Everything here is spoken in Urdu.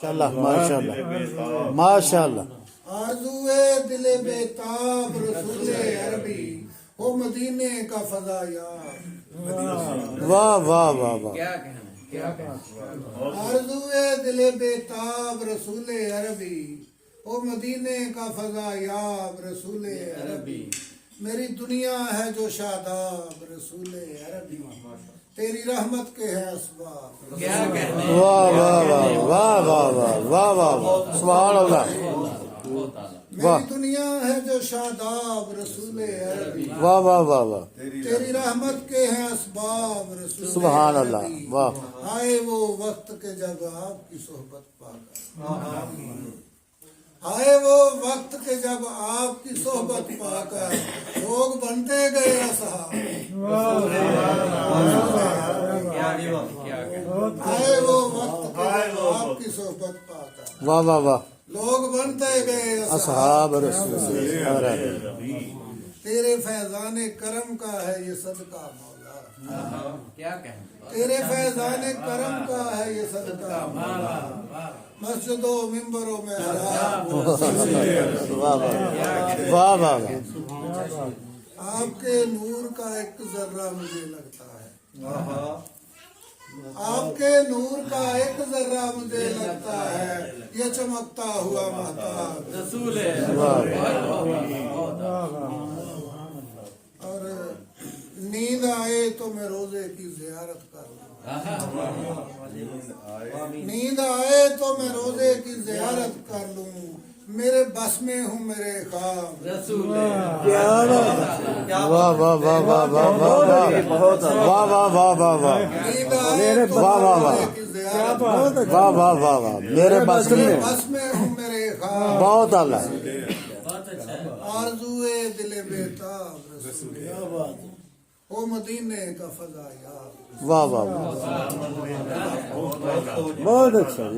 ماشاءاللہ ماشاءاللہ آرزوئے دل بیتاب رسول عربی ہو مدینے کا فضا یار واہ واہ واہ واہ آرزوئے دل بیتاب رسول عربی ہو مدینے کا فضا یاب رسول عربی میری دنیا ہے جو شاداب رسول عربی تیری رحمت کے ہے اسباب واہ واہ واہ واہ واہ واہ واہ واہ سبحان اللہ میری دنیا ہے جو شاداب رسول عربی واہ واہ واہ واہ تیری رحمت کے ہیں اسباب رسول سبحان اللہ عربی واہ آئے وہ وقت کے جب آپ کی صحبت پا کر آئے وہ وقت کے جب آپ کی صحبت پا کر لوگ بنتے گئے اصحاب آئے وہ وقت کے جب آپ کی صحبت پا کر واہ واہ واہ لوگ بنتے گئے اصحاب رسول اللہ تیرے فیضان کرم کا ہے یہ صدقہ مولا تیرے فیضان کرم کا ہے یہ صدقہ مولا مسجدوں ممبروں میں واہ واہ واہ آپ کے نور کا ایک ذرہ مجھے لگتا ہے آپ کے نور کا ایک ذرہ مجھے لگتا ہے یہ چمکتا ہوا مہتاب اور نیند آئے تو میں روزے کی زیارت کروں نیند آئے تو میں روزے کی زیارت کر لوں میرے بس میں ہوں میرے خواب واہ واہ واہ واہ واہ واہ واہ واہ واہ واہ واہ واہ نیند آئے تو واہ واہ میں واہ روزے کی زیارت کر لوں واہ واہ واہ واہ میرے بس میں بس میں ہوں میرے خواب بہت اعلیٰ آرزوئے دل بیتاب رسول او مدینے کا فضا یار واہ واہ واہ بہت اچھا